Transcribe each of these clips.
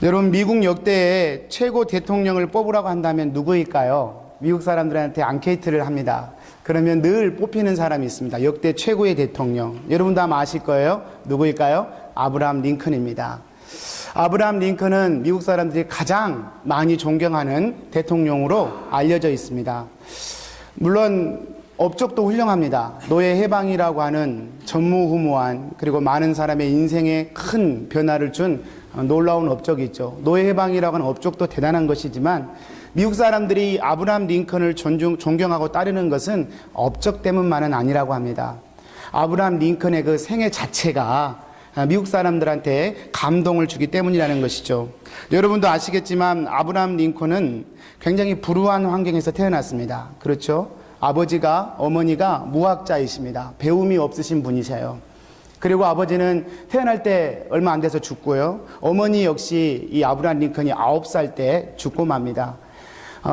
여러분, 미국 역대의 최고 대통령을 뽑으라고 한다면 누구일까요? 미국 사람들한테 앙케이트를 합니다. 그러면 늘 뽑히는 사람이 있습니다. 역대 최고의 대통령. 여러분도 아마 아실 거예요. 누구일까요? 아브라함 링컨입니다. 아브라함 링컨은 미국 사람들이 가장 많이 존경하는 대통령으로 알려져 있습니다. 물론 업적도 훌륭합니다. 노예 해방이라고 하는 전무후무한, 그리고 많은 사람의 인생에 큰 변화를 준 놀라운 업적이 있죠. 노예 해방이라고 하는 업적도 대단한 것이지만 미국 사람들이 아브라함 링컨을 존경하고 따르는 것은 업적 때문만은 아니라고 합니다. 아브라함 링컨의 그 생애 자체가 미국 사람들한테 감동을 주기 때문이라는 것이죠. 여러분도 아시겠지만 아브라함 링컨은 굉장히 불우한 환경에서 태어났습니다. 그렇죠? 아버지가, 어머니가 무학자이십니다. 배움이 없으신 분이세요. 그리고 아버지는 태어날 때 얼마 안 돼서 죽고요. 어머니 역시 이 아브라함 링컨이 9살 때 죽고 맙니다.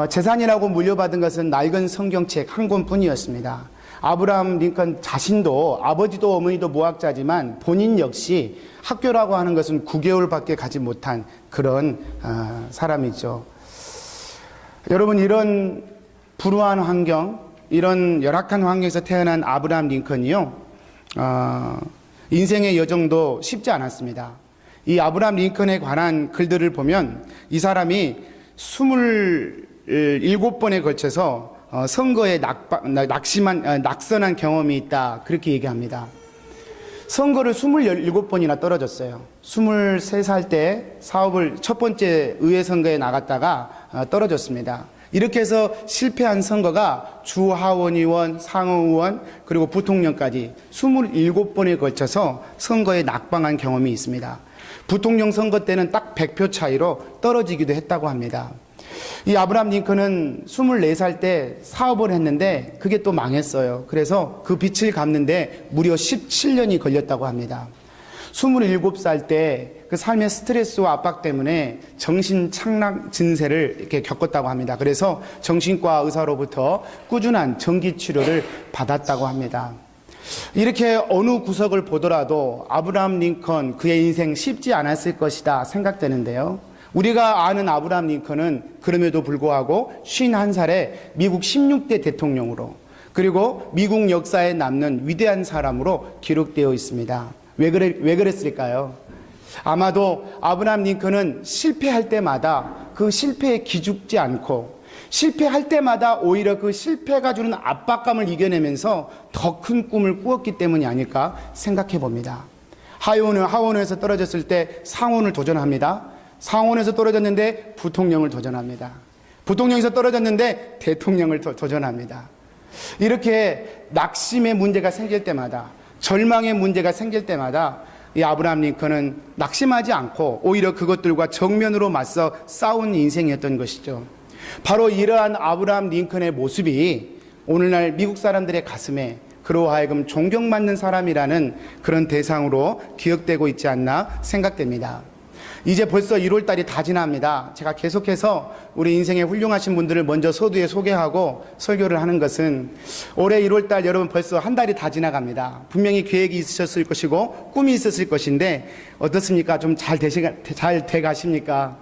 재산이라고 물려받은 것은 낡은 성경책 한 권뿐이었습니다. 아브라함 링컨 자신도 아버지도 어머니도 무학자지만 본인 역시 학교라고 하는 것은 9개월밖에 가지 못한 그런 사람이죠. 여러분, 이런 불우한 환경, 이런 열악한 환경에서 태어난 아브라함 링컨이요, 인생의 여정도 쉽지 않았습니다. 이 아브라함 링컨에 관한 글들을 보면 이 사람이 27번에 걸쳐서 선거에 낙선한 경험이 있다, 그렇게 얘기합니다. 선거를 27번이나 떨어졌어요. 23살 때 첫 번째 의회 선거에 나갔다가 떨어졌습니다. 이렇게 해서 실패한 선거가 주 하원의원, 상하의원, 그리고 부통령까지 27번에 걸쳐서 선거에 낙방한 경험이 있습니다. 부통령 선거 때는 딱 100표 차이로 떨어지기도 했다고 합니다. 이 아브라함 링컨은 24살 때 사업을 했는데 그게 또 망했어요. 그래서 그 빚을 갚는데 무려 17년이 걸렸다고 합니다. 27살 때 그 삶의 스트레스와 압박 때문에 정신 착락 증세를 이렇게 겪었다고 합니다. 그래서 정신과 의사로부터 꾸준한 정기 치료를 받았다고 합니다. 이렇게 어느 구석을 보더라도 아브라함 링컨, 그의 인생 쉽지 않았을 것이다 생각되는데요. 우리가 아는 아브라함 링컨은 그럼에도 불구하고 51살에 미국 16대 대통령으로, 그리고 미국 역사에 남는 위대한 사람으로 기록되어 있습니다. 왜 그랬을까요? 아마도 아브라함 링컨은 실패할 때마다 그 실패에 기죽지 않고, 실패할 때마다 오히려 그 실패가 주는 압박감을 이겨내면서 더 큰 꿈을 꾸었기 때문이 아닐까 생각해 봅니다. 하원에서 떨어졌을 때 상원을 도전합니다. 상원에서 떨어졌는데 부통령을 도전합니다. 부통령에서 떨어졌는데 대통령을 도전합니다. 이렇게 낙심의 문제가 생길 때마다, 절망의 문제가 생길 때마다 이 아브라함 링컨은 낙심하지 않고 오히려 그것들과 정면으로 맞서 싸운 인생이었던 것이죠. 바로 이러한 아브라함 링컨의 모습이 오늘날 미국 사람들의 가슴에 그로 하여금 존경받는 사람이라는 그런 대상으로 기억되고 있지 않나 생각됩니다. 이제 벌써 1월달이 다 지납니다. 제가 계속해서 우리 인생에 훌륭하신 분들을 먼저 서두에 소개하고 설교를 하는 것은, 올해 1월달 여러분 벌써 한 달이 다 지나갑니다. 분명히 계획이 있으셨을 것이고 꿈이 있었을 것인데 어떻습니까? 좀 잘 돼 가십니까?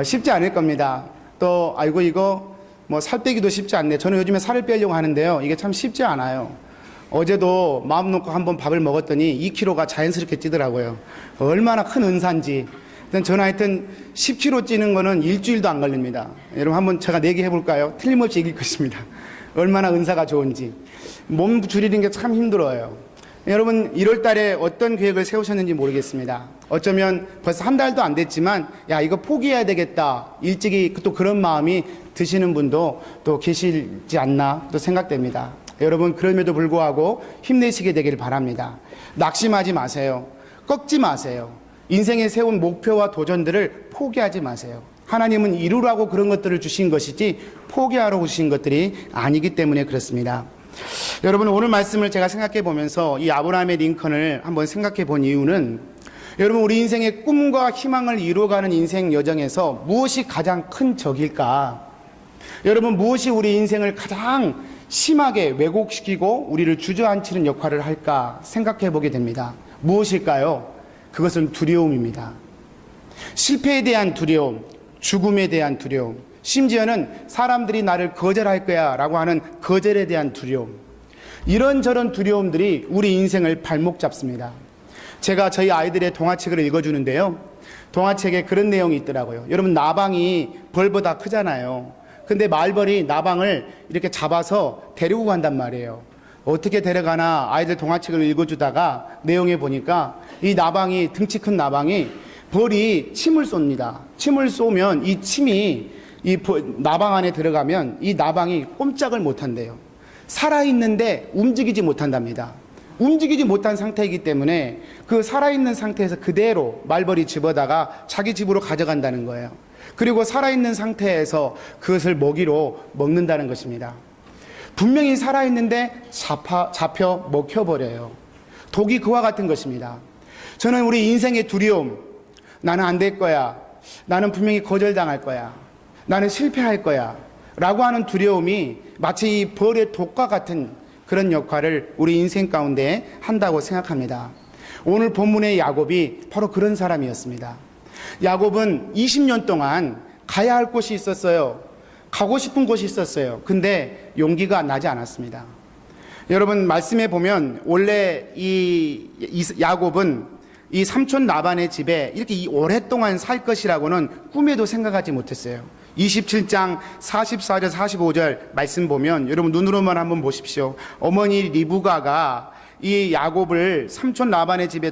쉽지 않을 겁니다. 또 아이고 이거 뭐 살 빼기도 쉽지 않네. 저는 요즘에 살을 빼려고 하는데요, 이게 참 쉽지 않아요. 어제도 마음 놓고 한번 밥을 먹었더니 2kg가 자연스럽게 찌더라고요. 얼마나 큰 은사인지. 저는 하여튼 10kg 찌는 거는 일주일도 안 걸립니다. 여러분 한번 제가 내기 해볼까요? 틀림없이 이길 것입니다. 얼마나 은사가 좋은지. 몸 줄이는 게 참 힘들어요. 여러분 1월 달에 어떤 계획을 세우셨는지 모르겠습니다. 어쩌면 벌써 한 달도 안 됐지만 야 이거 포기해야 되겠다, 일찍이 또 그런 마음이 드시는 분도 또 계시지 않나 또 생각됩니다. 여러분 그럼에도 불구하고 힘내시게 되길 바랍니다. 낙심하지 마세요. 꺾지 마세요. 인생에 세운 목표와 도전들을 포기하지 마세요. 하나님은 이루라고 그런 것들을 주신 것이지 포기하라고 주신 것들이 아니기 때문에 그렇습니다. 여러분 오늘 말씀을 제가 생각해 보면서 이 아브라함의 링컨을 한번 생각해 본 이유는, 여러분 우리 인생의 꿈과 희망을 이루어가는 인생 여정에서 무엇이 가장 큰 적일까? 여러분 무엇이 우리 인생을 가장 심하게 왜곡시키고 우리를 주저앉히는 역할을 할까 생각해 보게 됩니다. 무엇일까요? 그것은 두려움입니다. 실패에 대한 두려움, 죽음에 대한 두려움, 심지어는 사람들이 나를 거절할 거야 라고 하는 거절에 대한 두려움, 이런저런 두려움들이 우리 인생을 발목 잡습니다. 제가 저희 아이들의 동화책을 읽어주는데요, 동화책에 그런 내용이 있더라고요. 여러분, 나방이 벌보다 크잖아요. 근데 말벌이 나방을 이렇게 잡아서 데리고 간단 말이에요. 어떻게 데려가나 아이들 동화책을 읽어주다가 내용에 보니까 이 나방이, 등치 큰 나방이 벌이 침을 쏩니다. 침을 쏘면 이 침이 나방 안에 들어가면 이 나방이 꼼짝을 못한대요. 살아있는데 움직이지 못한답니다. 움직이지 못한 상태이기 때문에 그 살아있는 상태에서 그대로 말벌이 집어다가 자기 집으로 가져간다는 거예요. 그리고 살아있는 상태에서 그것을 먹이로 먹는다는 것입니다. 분명히 살아있는데 잡혀 먹혀버려요. 독이 그와 같은 것입니다. 저는 우리 인생의 두려움, 나는 안 될 거야, 나는 분명히 거절당할 거야, 나는 실패할 거야 라고 하는 두려움이 마치 이 벌의 독과 같은 그런 역할을 우리 인생 가운데 한다고 생각합니다. 오늘 본문의 야곱이 바로 그런 사람이었습니다. 야곱은 20년 동안 가야 할 곳이 있었어요. 가고 싶은 곳이 있었어요. 근데 용기가 나지 않았습니다. 여러분, 말씀해 보면 원래 이 야곱은 이 삼촌 라반의 집에 이렇게 오랫동안 살 것이라고는 꿈에도 생각하지 못했어요. 27장 44절 45절 말씀 보면 여러분 눈으로만 한번 보십시오. 어머니 리브가가 이 야곱을 삼촌 라반의 집에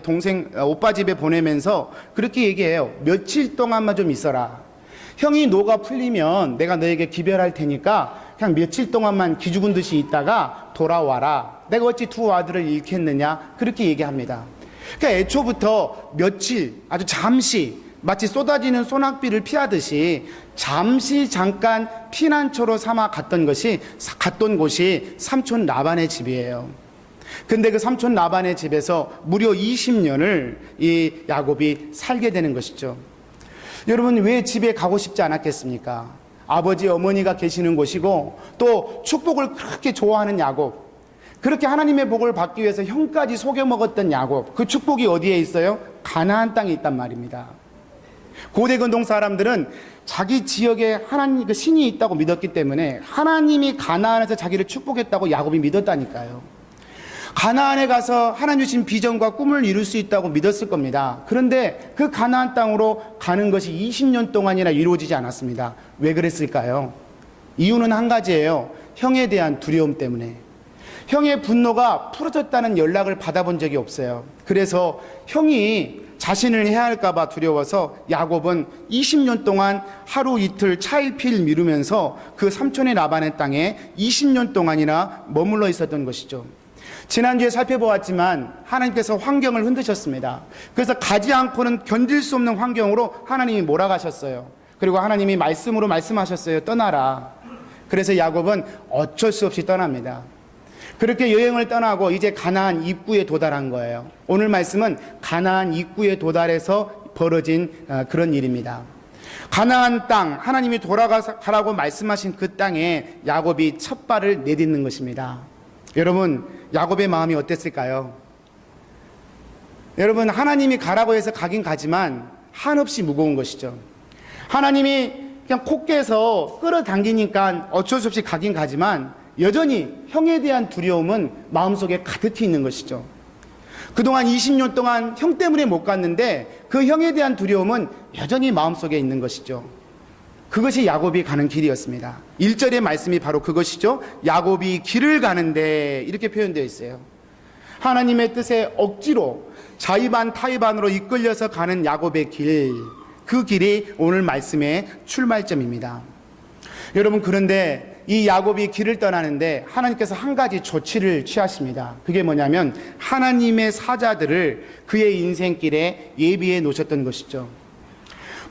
오빠 집에 보내면서 그렇게 얘기해요. 며칠 동안만 좀 있어라. 형이 노가 풀리면 내가 너에게 기별할 테니까 그냥 며칠 동안만 기죽은 듯이 있다가 돌아와라. 내가 어찌 두 아들을 잃겠느냐. 그렇게 얘기합니다. 그러니까 애초부터 며칠, 아주 잠시, 마치 쏟아지는 소낙비를 피하듯이 잠깐 피난처로 삼아 갔던 곳이 삼촌 라반의 집이에요. 근데 그 삼촌 라반의 집에서 무려 20년을 이 야곱이 살게 되는 것이죠. 여러분, 왜 집에 가고 싶지 않았겠습니까? 아버지, 어머니가 계시는 곳이고 또 축복을 그렇게 좋아하는 야곱, 그렇게 하나님의 복을 받기 위해서 형까지 속여 먹었던 야곱, 그 축복이 어디에 있어요? 가나안 땅에 있단 말입니다. 고대 근동 사람들은 자기 지역에 하나님, 그 신이 있다고 믿었기 때문에 하나님이 가나안에서 자기를 축복했다고 야곱이 믿었다니까요. 가나안에 가서 하나님 주신 비전과 꿈을 이룰 수 있다고 믿었을 겁니다. 그런데 그 가나안 땅으로 가는 것이 20년 동안이나 이루어지지 않았습니다. 왜 그랬을까요? 이유는 한 가지예요. 형에 대한 두려움 때문에. 형의 분노가 풀어졌다는 연락을 받아본 적이 없어요. 그래서 형이 자신을 해할까 봐 두려워서 야곱은 20년 동안 하루 이틀 차일피일 미루면서 그 삼촌의 라반의 땅에 20년 동안이나 머물러 있었던 것이죠. 지난주에 살펴보았지만 하나님께서 환경을 흔드셨습니다. 그래서 가지 않고는 견딜 수 없는 환경으로 하나님이 몰아가셨어요. 그리고 하나님이 말씀으로 말씀하셨어요. 떠나라. 그래서 야곱은 어쩔 수 없이 떠납니다. 그렇게 여행을 떠나고 이제 가나안 입구에 도달한 거예요. 오늘 말씀은 가나안 입구에 도달해서 벌어진 그런 일입니다. 가나안 땅, 하나님이 돌아가라고 말씀하신 그 땅에 야곱이 첫 발을 내딛는 것입니다. 여러분, 야곱의 마음이 어땠을까요? 여러분, 하나님이 가라고 해서 가긴 가지만 한없이 무거운 것이죠. 하나님이 그냥 콧깨에서 끌어당기니까 어쩔 수 없이 가긴 가지만 여전히 형에 대한 두려움은 마음속에 가득히 있는 것이죠. 그동안 20년 동안 형 때문에 못 갔는데 그 형에 대한 두려움은 여전히 마음속에 있는 것이죠. 그것이 야곱이 가는 길이었습니다. 1절의 말씀이 바로 그것이죠. 야곱이 길을 가는데 이렇게 표현되어 있어요. 하나님의 뜻에 억지로 자의반 타의반으로 이끌려서 가는 야곱의 길, 그 길이 오늘 말씀의 출발점입니다. 여러분, 그런데 이 야곱이 길을 떠나는데 하나님께서 한 가지 조치를 취하십니다. 그게 뭐냐면 하나님의 사자들을 그의 인생길에 예비해 놓으셨던 것이죠.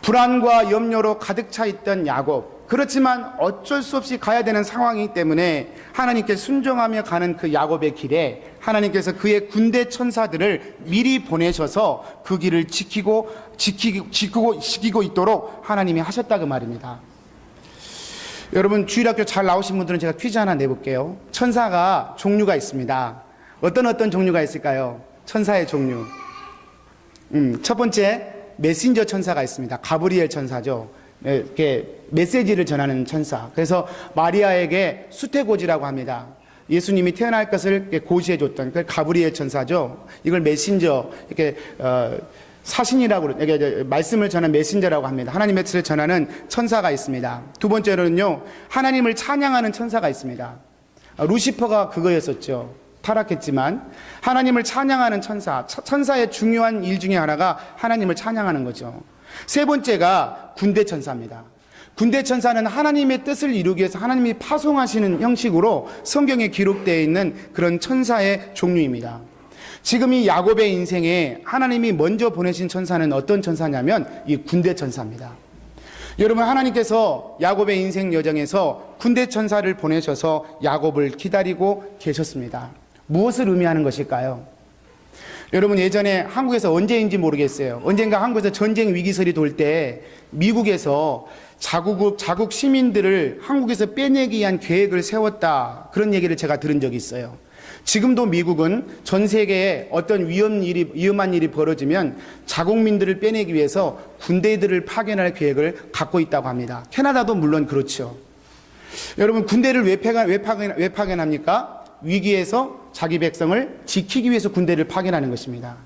불안과 염려로 가득 차 있던 야곱, 그렇지만 어쩔 수 없이 가야 되는 상황이기 때문에 하나님께 순종하며 가는 그 야곱의 길에 하나님께서 그의 군대 천사들을 미리 보내셔서 그 길을 지키고 있도록 하나님이 하셨다 그 말입니다. 여러분, 주일학교 잘 나오신 분들은 제가 퀴즈 하나 내볼게요. 천사가 종류가 있습니다. 어떤 종류가 있을까요? 천사의 종류. 첫 번째, 메신저 천사가 있습니다. 가브리엘 천사죠. 이렇게 메시지를 전하는 천사. 그래서 마리아에게 수태고지라고 합니다. 예수님이 태어날 것을 고지해 줬던 그 가브리엘 천사죠. 이걸 메신저, 이렇게 사신이라고, 이렇게 말씀을 전하는 메신저라고 합니다. 하나님의 뜻을 전하는 천사가 있습니다. 두 번째로는요, 하나님을 찬양하는 천사가 있습니다. 루시퍼가 그거였었죠. 타락했지만 하나님을 찬양하는 천사, 천사의 중요한 일 중에 하나가 하나님을 찬양하는 거죠. 세 번째가 군대 천사입니다. 군대 천사는 하나님의 뜻을 이루기 위해서 하나님이 파송하시는 형식으로 성경에 기록되어 있는 그런 천사의 종류입니다. 지금 이 야곱의 인생에 하나님이 먼저 보내신 천사는 어떤 천사냐면 이 군대 천사입니다. 여러분, 하나님께서 야곱의 인생 여정에서 군대 천사를 보내셔서 야곱을 기다리고 계셨습니다. 무엇을 의미하는 것일까요? 여러분, 예전에 한국에서 언제인지 모르겠어요. 언젠가 한국에서 전쟁 위기설이 돌 때 미국에서 자국 시민들을 한국에서 빼내기 위한 계획을 세웠다, 그런 얘기를 제가 들은 적이 있어요. 지금도 미국은 전 세계에 어떤 위험한 일이 벌어지면 자국민들을 빼내기 위해서 군대들을 파견할 계획을 갖고 있다고 합니다. 캐나다도 물론 그렇죠. 여러분, 군대를 왜 파견합니까? 위기에서 자기 백성을 지키기 위해서 군대를 파견하는 것입니다.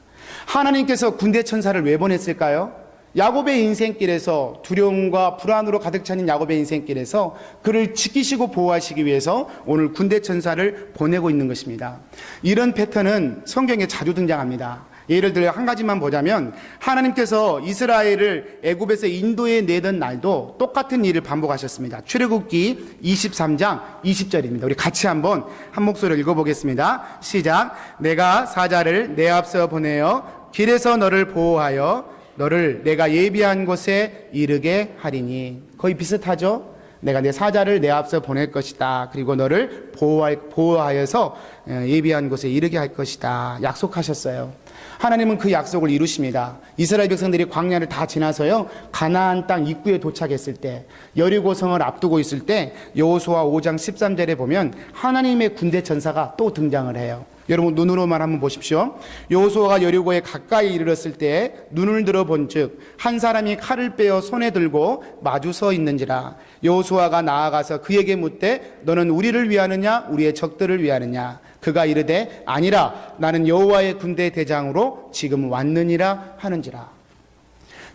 하나님께서 군대 천사를 왜 보냈을까요? 야곱의 인생길에서, 두려움과 불안으로 가득 차는 야곱의 인생길에서 그를 지키시고 보호하시기 위해서 오늘 군대 천사를 보내고 있는 것입니다. 이런 패턴은 성경에 자주 등장합니다. 예를 들어 한 가지만 보자면, 하나님께서 이스라엘을 애굽에서 인도에 내던 날도 똑같은 일을 반복하셨습니다. 출애굽기 23장 20절입니다. 우리 같이 한번 한 목소리로 읽어보겠습니다. 시작. 내가 사자를 내 앞서 보내어 길에서 너를 보호하여 너를 내가 예비한 곳에 이르게 하리니. 거의 비슷하죠? 내가 내 사자를 내 앞서 보낼 것이다. 그리고 너를 보호하여서 예비한 곳에 이르게 할 것이다. 약속하셨어요. 하나님은 그 약속을 이루십니다. 이스라엘 백성들이 광야를 다 지나서요, 가나안 땅 입구에 도착했을 때, 여리고 성을 앞두고 있을 때 여호수아 5장 13절에 보면 하나님의 군대 천사가 또 등장을 해요. 여러분, 눈으로만 한번 보십시오. 여호수아가 여리고에 가까이 이르렀을 때 눈을 들어 본즉 한 사람이 칼을 빼어 손에 들고 마주 서 있는지라. 여호수아가 나아가서 그에게 묻되 너는 우리를 위하느냐 우리의 적들을 위하느냐. 그가 이르되 아니라 나는 여호와의 군대 대장으로 지금 왔느니라 하는지라.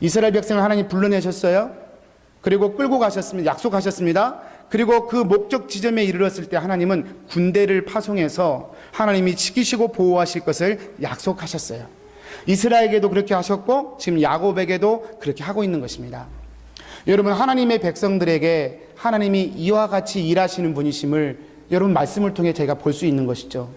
이스라엘 백성을 하나님 불러내셨어요. 그리고 끌고 가셨습니다. 약속하셨습니다. 그리고 그 목적 지점에 이르렀을 때 하나님은 군대를 파송해서 하나님이 지키시고 보호하실 것을 약속하셨어요. 이스라엘에게도 그렇게 하셨고 지금 야곱에게도 그렇게 하고 있는 것입니다. 여러분, 하나님의 백성들에게 하나님이 이와 같이 일하시는 분이심을 여러분 말씀을 통해 저희가 볼 수 있는 것이죠.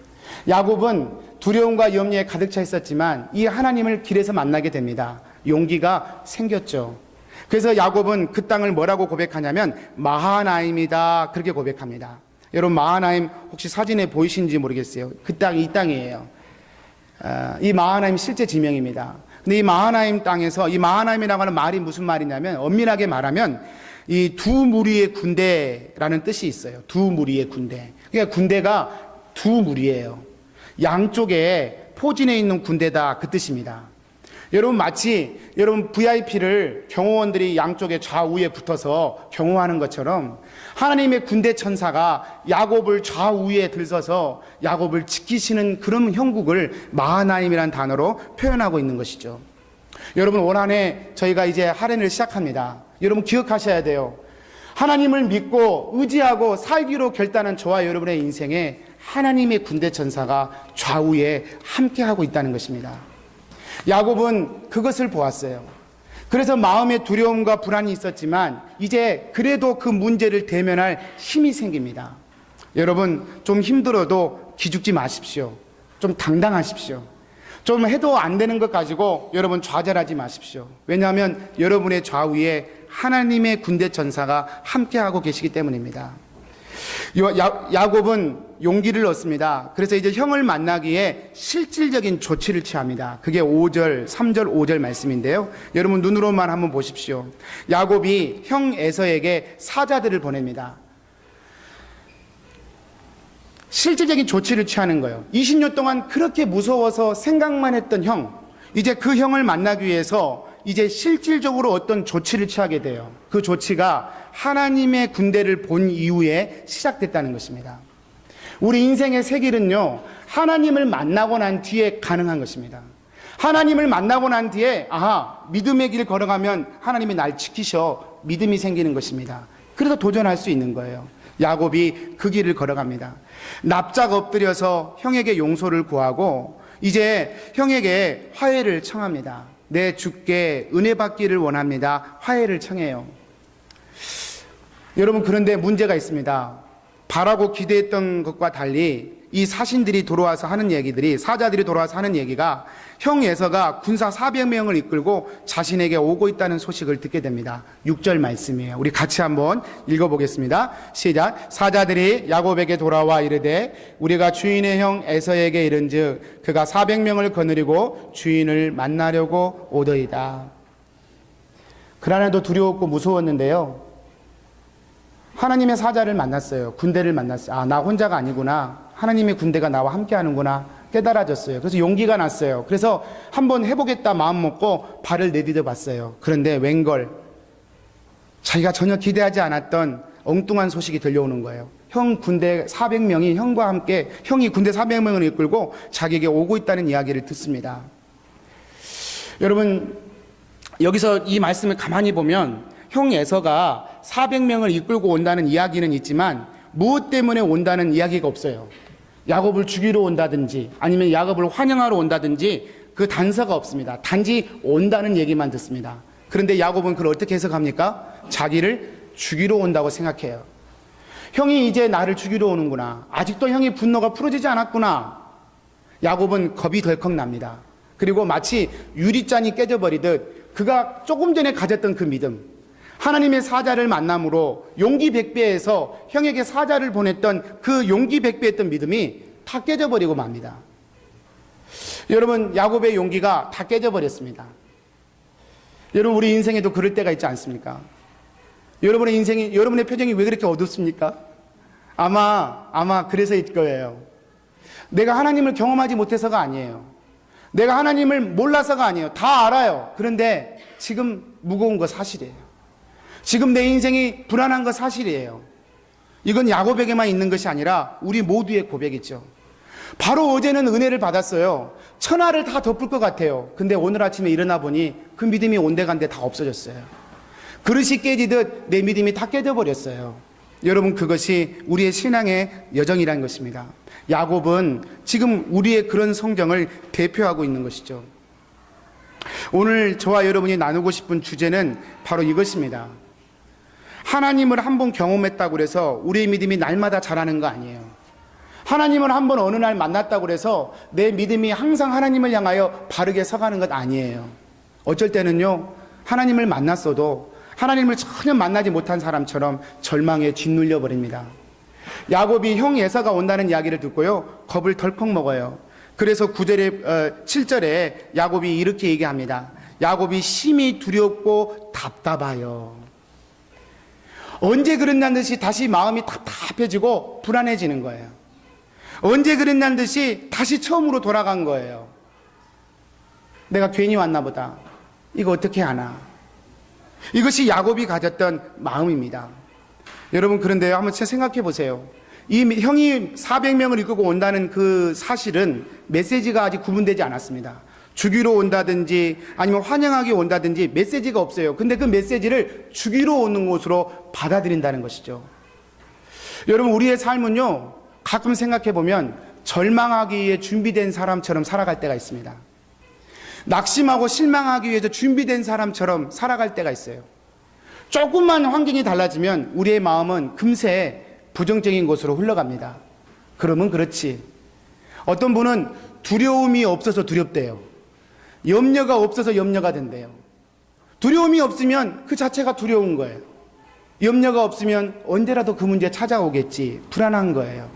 야곱은 두려움과 염려에 가득 차 있었지만 이 하나님을 길에서 만나게 됩니다. 용기가 생겼죠. 그래서 야곱은 그 땅을 뭐라고 고백하냐면 마하나임이다, 그렇게 고백합니다. 여러분, 마하나임 혹시 사진에 보이시는지 모르겠어요. 그 땅이 이 땅이에요. 이 마하나임 실제 지명입니다. 근데 이 마하나임 땅에서, 이 마하나임이라고 하는 말이 무슨 말이냐면, 엄밀하게 말하면 이 두 무리의 군대라는 뜻이 있어요. 두 무리의 군대. 그러니까 군대가 두 무리예요. 양쪽에 포진해 있는 군대다, 그 뜻입니다. 여러분, 마치 여러분 VIP를 경호원들이 양쪽에 좌우에 붙어서 경호하는 것처럼 하나님의 군대 천사가 야곱을 좌우에 들서서 야곱을 지키시는 그런 형국을 마하나임이라는 단어로 표현하고 있는 것이죠. 여러분, 올 한 해 저희가 이제 할애를 시작합니다. 여러분, 기억하셔야 돼요. 하나님을 믿고 의지하고 살기로 결단한 저와 여러분의 인생에 하나님의 군대 천사가 좌우에 함께하고 있다는 것입니다. 야곱은 그것을 보았어요. 그래서 마음에 두려움과 불안이 있었지만 이제 그래도 그 문제를 대면할 힘이 생깁니다. 여러분, 좀 힘들어도 기죽지 마십시오. 좀 당당하십시오. 좀 해도 안 되는 것 가지고 여러분 좌절하지 마십시오. 왜냐하면 여러분의 좌우에 하나님의 군대 천사가 함께하고 계시기 때문입니다. 야곱은 용기를 얻습니다. 그래서 이제 형을 만나기에 실질적인 조치를 취합니다. 그게 5절, 3절, 5절 말씀인데요. 여러분, 눈으로만 한번 보십시오. 야곱이 형 에서에게 사자들을 보냅니다. 실질적인 조치를 취하는 거예요. 20년 동안 그렇게 무서워서 생각만 했던 형, 이제 그 형을 만나기 위해서 이제 실질적으로 어떤 조치를 취하게 돼요. 그 조치가 하나님의 군대를 본 이후에 시작됐다는 것입니다. 우리 인생의 새 길은요, 하나님을 만나고 난 뒤에 가능한 것입니다. 하나님을 만나고 난 뒤에 믿음의 길 걸어가면 하나님이 날 지키셔, 믿음이 생기는 것입니다. 그래서 도전할 수 있는 거예요. 야곱이 그 길을 걸어갑니다. 납작 엎드려서 형에게 용서를 구하고 이제 형에게 화해를 청합니다. 내 주께 은혜 받기를 원합니다. 화해를 청해요. 여러분, 그런데 문제가 있습니다. 바라고 기대했던 것과 달리 이 사신들이 돌아와서 하는 얘기들이, 사자들이 돌아와서 하는 얘기가 형 에서가 군사 400명을 이끌고 자신에게 오고 있다는 소식을 듣게 됩니다. 6절 말씀이에요. 우리 같이 한번 읽어보겠습니다. 시작. 사자들이 야곱에게 돌아와 이르되 우리가 주인의 형 에서에게 이른즉 그가 400명을 거느리고 주인을 만나려고 오더이다. 그러나도 두려웠고 무서웠는데요, 하나님의 사자를 만났어요. 군대를 만났어요. 나 혼자가 아니구나. 하나님의 군대가 나와 함께 하는구나 깨달아졌어요. 그래서 용기가 났어요. 그래서 한번 해보겠다 마음 먹고 발을 내디뎌 봤어요. 그런데 웬걸 자기가 전혀 기대하지 않았던 엉뚱한 소식이 들려오는 거예요. 형 군대 400명이 형과 함께, 형이 군대 400명을 이끌고 자기에게 오고 있다는 이야기를 듣습니다. 여러분, 여기서 이 말씀을 가만히 보면 형 에서가 400명을 이끌고 온다는 이야기는 있지만 무엇 때문에 온다는 이야기가 없어요. 야곱을 죽이러 온다든지 아니면 야곱을 환영하러 온다든지 그 단서가 없습니다. 단지 온다는 얘기만 듣습니다. 그런데 야곱은 그걸 어떻게 해석합니까? 자기를 죽이러 온다고 생각해요. 형이 이제 나를 죽이러 오는구나. 아직도 형의 분노가 풀어지지 않았구나. 야곱은 겁이 덜컥 납니다. 그리고 마치 유리잔이 깨져버리듯 그가 조금 전에 가졌던 그 믿음, 하나님의 사자를 만남으로 용기 백배해서 형에게 사자를 보냈던 그 용기 백배했던 믿음이 다 깨져버리고 맙니다. 여러분, 야곱의 용기가 다 깨져버렸습니다. 여러분, 우리 인생에도 그럴 때가 있지 않습니까? 여러분의 인생이, 여러분의 표정이 왜 그렇게 어둡습니까? 아마 그래서일 거예요. 내가 하나님을 경험하지 못해서가 아니에요. 내가 하나님을 몰라서가 아니에요. 다 알아요. 그런데 지금 무거운 거 사실이에요. 지금 내 인생이 불안한 거 사실이에요. 이건 야곱에게만 있는 것이 아니라 우리 모두의 고백이죠. 바로 어제는 은혜를 받았어요. 천하를 다 덮을 것 같아요. 근데 오늘 아침에 일어나 보니 그 믿음이 온데간데 다 없어졌어요. 그릇이 깨지듯 내 믿음이 다 깨져버렸어요. 여러분, 그것이 우리의 신앙의 여정이라는 것입니다. 야곱은 지금 우리의 그런 성경을 대표하고 있는 것이죠. 오늘 저와 여러분이 나누고 싶은 주제는 바로 이것입니다. 하나님을 한번 경험했다고 해서 우리의 믿음이 날마다 자라는 거 아니에요. 하나님을 한번 어느 날 만났다고 해서 내 믿음이 항상 하나님을 향하여 바르게 서가는 것 아니에요. 어쩔 때는요, 하나님을 만났어도 하나님을 전혀 만나지 못한 사람처럼 절망에 짓눌려 버립니다. 야곱이 형 에서가 온다는 이야기를 듣고요, 겁을 덜컥 먹어요. 그래서 7절에 야곱이 이렇게 얘기합니다. 야곱이 심히 두렵고 답답하여. 언제 그랬냐는 듯이 다시 마음이 답답해지고 불안해지는 거예요. 언제 그랬냐는 듯이 다시 처음으로 돌아간 거예요. 내가 괜히 왔나 보다. 이거 어떻게 하나. 이것이 야곱이 가졌던 마음입니다. 여러분, 그런데요, 한번 생각해 보세요. 이 형이 400명을 이끌고 온다는 그 사실은 메시지가 아직 구분되지 않았습니다. 죽이러 온다든지 아니면 환영하게 온다든지 메시지가 없어요. 근데 그 메시지를 죽이러 오는 것으로 받아들인다는 것이죠. 여러분, 우리의 삶은요, 가끔 생각해 보면 절망하기에 준비된 사람처럼 살아갈 때가 있습니다. 낙심하고 실망하기 위해서 준비된 사람처럼 살아갈 때가 있어요. 조금만 환경이 달라지면 우리의 마음은 금세 부정적인 곳으로 흘러갑니다. 그러면 그렇지. 어떤 분은 두려움이 없어서 두렵대요. 염려가 없어서 염려가 된대요. 두려움이 없으면 그 자체가 두려운 거예요. 염려가 없으면 언제라도 그 문제 찾아오겠지. 불안한 거예요.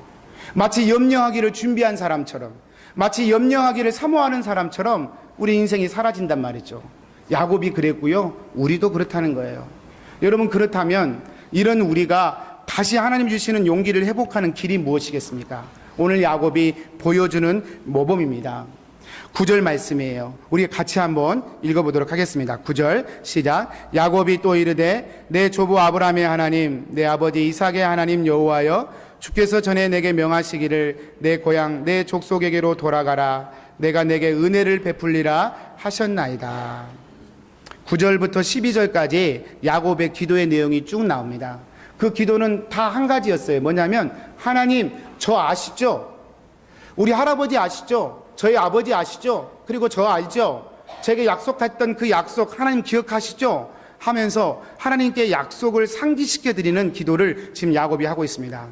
마치 염려하기를 준비한 사람처럼, 마치 염려하기를 사모하는 사람처럼 우리 인생이 사라진단 말이죠. 야곱이 그랬고요, 우리도 그렇다는 거예요. 여러분, 그렇다면 이런 우리가 다시 하나님 주시는 용기를 회복하는 길이 무엇이겠습니까? 오늘 야곱이 보여주는 모범입니다. 9절 말씀이에요. 우리 같이 한번 읽어보도록 하겠습니다. 9절 시작. 야곱이 또 이르되 내 조부 아브라함의 하나님 내 아버지 이삭의 하나님 여호와여 주께서 전에 내게 명하시기를 내 고향 내 족속에게로 돌아가라 내가 내게 은혜를 베풀리라 하셨나이다. 9절부터 12절까지 야곱의 기도의 내용이 쭉 나옵니다. 그 기도는 다 한 가지였어요. 뭐냐면 하나님 저 아시죠? 우리 할아버지 아시죠? 저희 아버지 아시죠? 그리고 저 알죠? 제게 약속했던 그 약속 하나님 기억하시죠? 하면서 하나님께 약속을 상기시켜 드리는 기도를 지금 야곱이 하고 있습니다.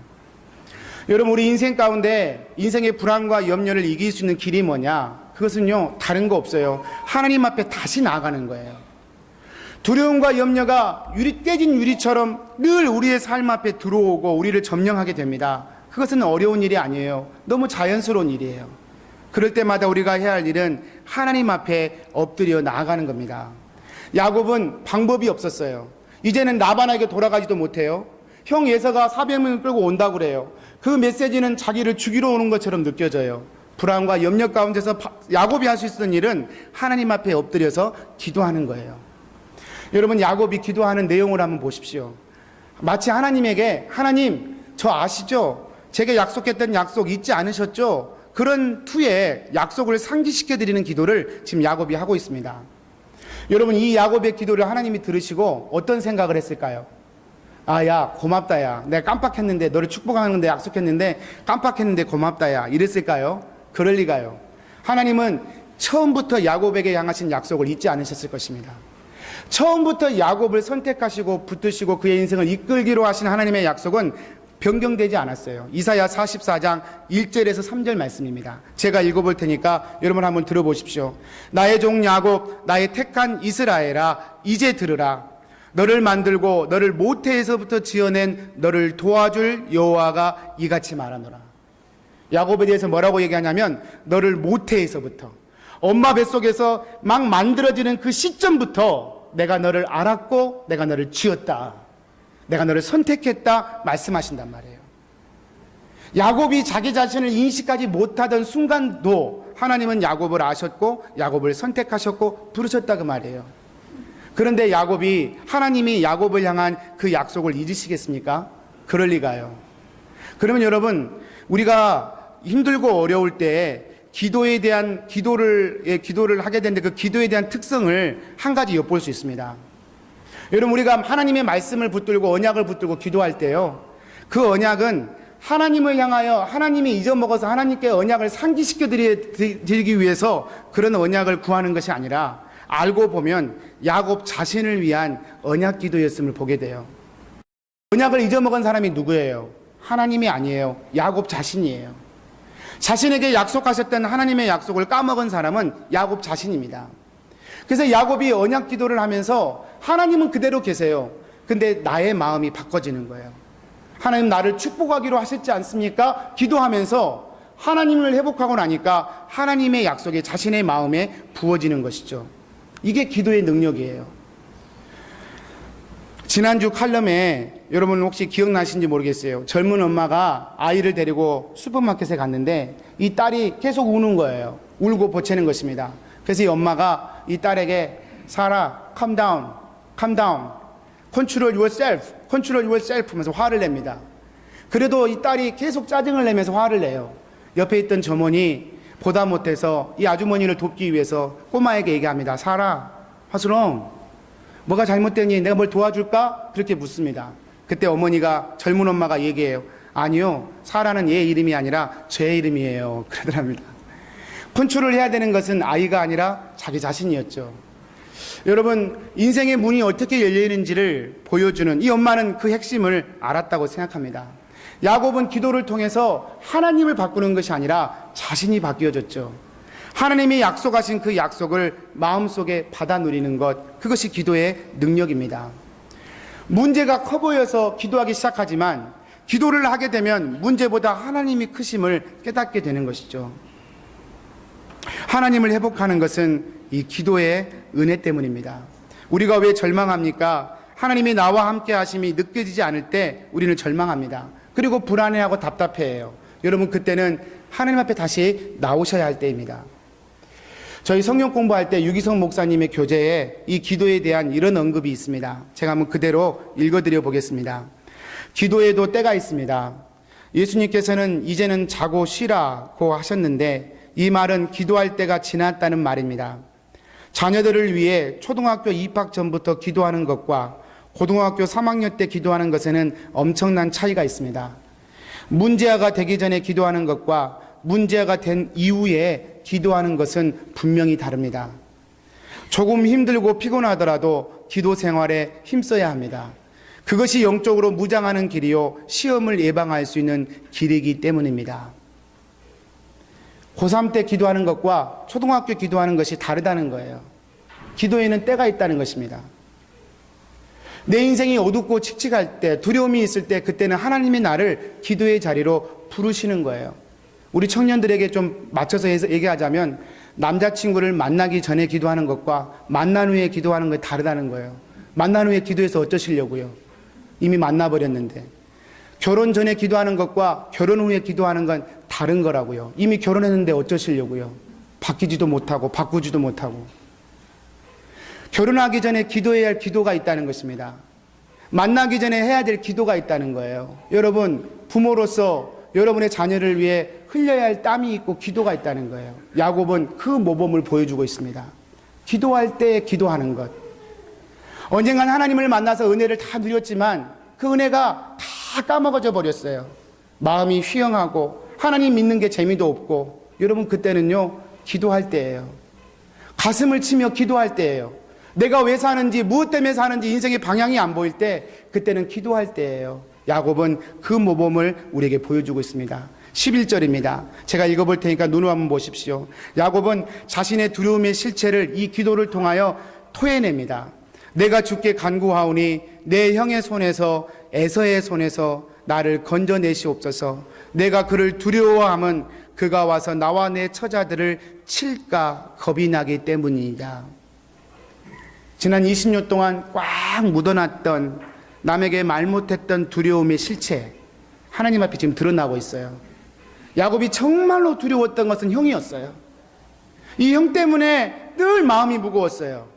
여러분 우리 인생 가운데 인생의 불안과 염려를 이길 수 있는 길이 뭐냐? 그것은요 다른 거 없어요. 하나님 앞에 다시 나아가는 거예요. 두려움과 염려가 깨진 유리처럼 늘 우리의 삶 앞에 들어오고 우리를 점령하게 됩니다. 그것은 어려운 일이 아니에요. 너무 자연스러운 일이에요. 그럴 때마다 우리가 해야 할 일은 하나님 앞에 엎드려 나아가는 겁니다. 야곱은 방법이 없었어요. 이제는 라반에게 돌아가지도 못해요. 형 예서가 400명을 끌고 온다고 그래요. 그 메시지는 자기를 죽이러 오는 것처럼 느껴져요. 불안과 염려 가운데서 야곱이 할 수 있었던 일은 하나님 앞에 엎드려서 기도하는 거예요. 여러분 야곱이 기도하는 내용을 한번 보십시오. 마치 하나님에게 하나님 저 아시죠? 제게 약속했던 약속 잊지 않으셨죠? 그런 투에 약속을 상기시켜 드리는 기도를 지금 야곱이 하고 있습니다. 여러분 이 야곱의 기도를 하나님이 들으시고 어떤 생각을 했을까요? 아, 야 고맙다 야 내가 깜빡했는데 너를 축복하는데 약속했는데 깜빡했는데 고맙다 야 이랬을까요? 그럴 리가요. 하나님은 처음부터 야곱에게 향하신 약속을 잊지 않으셨을 것입니다. 처음부터 야곱을 선택하시고 붙드시고 그의 인생을 이끌기로 하신 하나님의 약속은 변경되지 않았어요. 이사야 44장 1절에서 3절 말씀입니다. 제가 읽어볼 테니까 여러분 한번 들어보십시오. 나의 종 야곱 나의 택한 이스라엘아 이제 들으라. 너를 만들고 너를 모태에서부터 지어낸 너를 도와줄 여호와가 이같이 말하노라. 야곱에 대해서 뭐라고 얘기하냐면 너를 모태에서부터 엄마 뱃속에서 막 만들어지는 그 시점부터 내가 너를 알았고 내가 너를 지었다. 내가 너를 선택했다 말씀하신단 말이에요. 야곱이 자기 자신을 인식하지 못하던 순간도 하나님은 야곱을 아셨고 야곱을 선택하셨고 부르셨다 그 말이에요. 그런데 야곱이 하나님이 야곱을 향한 그 약속을 잊으시겠습니까? 그럴 리가요. 그러면 여러분 우리가 힘들고 어려울 때 기도를 하게 되는데 그 기도에 대한 특성을 한 가지 엿볼 수 있습니다. 여러분 우리가 하나님의 말씀을 붙들고 언약을 붙들고 기도할 때요 그 언약은 하나님을 향하여 하나님이 잊어먹어서 하나님께 언약을 상기시켜 드리기 위해서 그런 언약을 구하는 것이 아니라 알고 보면 야곱 자신을 위한 언약 기도였음을 보게 돼요. 언약을 잊어먹은 사람이 누구예요? 하나님이 아니에요. 야곱 자신이에요. 자신에게 약속하셨던 하나님의 약속을 까먹은 사람은 야곱 자신입니다. 그래서 야곱이 언약 기도를 하면서 하나님은 그대로 계세요. 근데 나의 마음이 바꿔지는 거예요. 하나님 나를 축복하기로 하셨지 않습니까? 기도하면서 하나님을 회복하고 나니까 하나님의 약속이 자신의 마음에 부어지는 것이죠. 이게 기도의 능력이에요. 지난주 칼럼에 여러분 혹시 기억나신지 모르겠어요. 젊은 엄마가 아이를 데리고 슈퍼마켓에 갔는데 이 딸이 계속 우는 거예요. 울고 보채는 것입니다. 그래서 이 엄마가 이 딸에게 사라, calm down, calm down, control yourself 하면서 화를 냅니다. 그래도 이 딸이 계속 짜증을 내면서 화를 내요. 옆에 있던 점원이 보다 못해서 이 아주머니를 돕기 위해서 꼬마에게 얘기합니다. 사라, 화수롱, 뭐가 잘못됐니? 내가 뭘 도와줄까? 그렇게 묻습니다. 그때 어머니가 젊은 엄마가 얘기해요. 아니요, 사라는 얘 이름이 아니라 제 이름이에요. 그러더랍니다. 컨트롤 해야 되는 것은 아이가 아니라 자기 자신이었죠. 여러분 인생의 문이 어떻게 열리는지를 보여주는 이 엄마는 그 핵심을 알았다고 생각합니다. 야곱은 기도를 통해서 하나님을 바꾸는 것이 아니라 자신이 바뀌어졌죠. 하나님이 약속하신 그 약속을 마음속에 받아 누리는 것, 그것이 기도의 능력입니다. 문제가 커 보여서 기도하기 시작하지만 기도를 하게 되면 문제보다 하나님이 크심을 깨닫게 되는 것이죠. 하나님을 회복하는 것은 이 기도의 은혜 때문입니다. 우리가 왜 절망합니까? 하나님이 나와 함께 하심이 느껴지지 않을 때 우리는 절망합니다. 그리고 불안해하고 답답해해요. 여러분 그때는 하나님 앞에 다시 나오셔야 할 때입니다. 저희 성경 공부할 때 유기성 목사님의 교재에 이 기도에 대한 이런 언급이 있습니다. 제가 한번 그대로 읽어드려 보겠습니다. 기도에도 때가 있습니다. 예수님께서는 이제는 자고 쉬라고 하셨는데 이 말은 기도할 때가 지났다는 말입니다. 자녀들을 위해 초등학교 입학 전부터 기도하는 것과 고등학교 3학년 때 기도하는 것에는 엄청난 차이가 있습니다. 문제아가 되기 전에 기도하는 것과 문제아가 된 이후에 기도하는 것은 분명히 다릅니다. 조금 힘들고 피곤하더라도 기도 생활에 힘써야 합니다. 그것이 영적으로 무장하는 길이요 시험을 예방할 수 있는 길이기 때문입니다. 고3 때 기도하는 것과 초등학교 기도하는 것이 다르다는 거예요. 기도에는 때가 있다는 것입니다. 내 인생이 어둡고 칙칙할 때, 두려움이 있을 때, 그때는 하나님이 나를 기도의 자리로 부르시는 거예요. 우리 청년들에게 좀 맞춰서 얘기하자면 남자친구를 만나기 전에 기도하는 것과 만난 후에 기도하는 게 다르다는 거예요. 만난 후에 기도해서 어쩌시려고요? 이미 만나버렸는데. 결혼 전에 기도하는 것과 결혼 후에 기도하는 건 다른 거라고요. 이미 결혼했는데 어쩌시려고요? 바뀌지도 못하고 바꾸지도 못하고. 결혼하기 전에 기도해야 할 기도가 있다는 것입니다. 만나기 전에 해야 될 기도가 있다는 거예요. 여러분, 부모로서 여러분의 자녀를 위해 흘려야 할 땀이 있고 기도가 있다는 거예요. 야곱은 그 모범을 보여주고 있습니다. 기도할 때 기도하는 것. 언젠간 하나님을 만나서 은혜를 다 누렸지만 그 은혜가 다 까먹어져 버렸어요. 마음이 휘영하고 하나님 믿는 게 재미도 없고. 여러분, 그때는요 기도할 때예요. 가슴을 치며 기도할 때예요. 내가 왜 사는지, 무엇 때문에 사는지 인생의 방향이 안 보일 때, 그때는 기도할 때예요. 야곱은 그 모범을 우리에게 보여주고 있습니다. 11절입니다. 제가 읽어볼 테니까 눈으로 한번 보십시오. 야곱은 자신의 두려움의 실체를 이 기도를 통하여 토해냅니다. 내가 주께 간구하오니 내 형의 손에서, 에서의 손에서 나를 건져내시옵소서. 내가 그를 두려워함은 그가 와서 나와 내 처자들을 칠까 겁이 나기 때문이다. 지난 20년 동안 꽉 묻어놨던, 남에게 말 못했던 두려움의 실체, 하나님 앞에 지금 드러나고 있어요. 야곱이 정말로 두려웠던 것은 형이었어요. 이 형 때문에 늘 마음이 무거웠어요.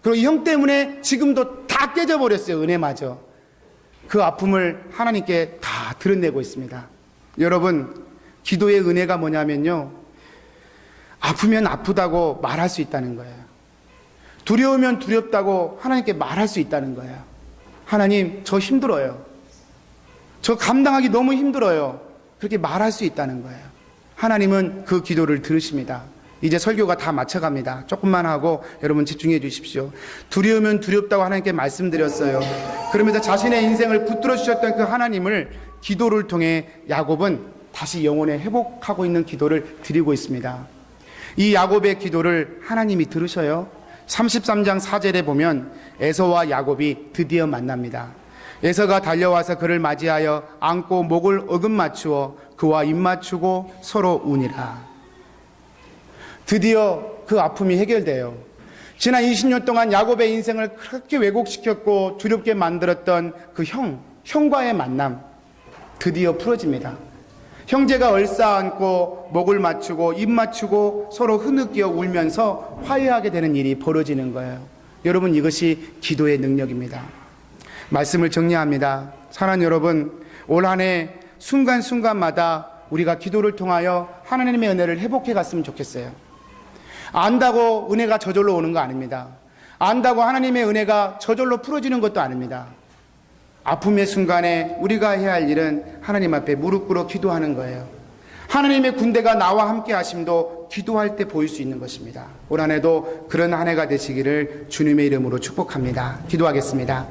그리고 이 형 때문에 지금도 다 깨져버렸어요. 은혜마저. 그 아픔을 하나님께 다 드러내고 있습니다. 여러분, 기도의 은혜가 뭐냐면요, 아프면 아프다고 말할 수 있다는 거예요. 두려우면 두렵다고 하나님께 말할 수 있다는 거예요. 하나님, 저 힘들어요. 저 감당하기 너무 힘들어요. 그렇게 말할 수 있다는 거예요. 하나님은 그 기도를 들으십니다. 이제 설교가 다 맞춰갑니다. 조금만 하고 여러분 집중해 주십시오. 두려우면 두렵다고 하나님께 말씀드렸어요. 그러면서 자신의 인생을 붙들어 주셨던 그 하나님을 기도를 통해 야곱은 다시 영혼에 회복하고 있는 기도를 드리고 있습니다. 이 야곱의 기도를 하나님이 들으셔요. 33장 4절에 보면 에서와 야곱이 드디어 만납니다. 에서가 달려와서 그를 맞이하여 안고 목을 어긋맞추어 그와 입맞추고 서로 우니라. 드디어 그 아픔이 해결돼요. 지난 20년 동안 야곱의 인생을 그렇게 왜곡시켰고 두렵게 만들었던 그 형과의 만남, 드디어 풀어집니다. 형제가 얼싸안고 목을 맞추고 입 맞추고 서로 흐느끼어 울면서 화해하게 되는 일이 벌어지는 거예요. 여러분, 이것이 기도의 능력입니다. 말씀을 정리합니다. 사랑하는 여러분, 올 한 해 순간순간마다 우리가 기도를 통하여 하나님의 은혜를 회복해 갔으면 좋겠어요. 안다고 은혜가 저절로 오는 거 아닙니다. 안다고 하나님의 은혜가 저절로 풀어지는 것도 아닙니다. 아픔의 순간에 우리가 해야 할 일은 하나님 앞에 무릎 꿇어 기도하는 거예요. 하나님의 군대가 나와 함께 하심도 기도할 때 보일 수 있는 것입니다. 올 한 해도 그런 한 해가 되시기를 주님의 이름으로 축복합니다. 기도하겠습니다.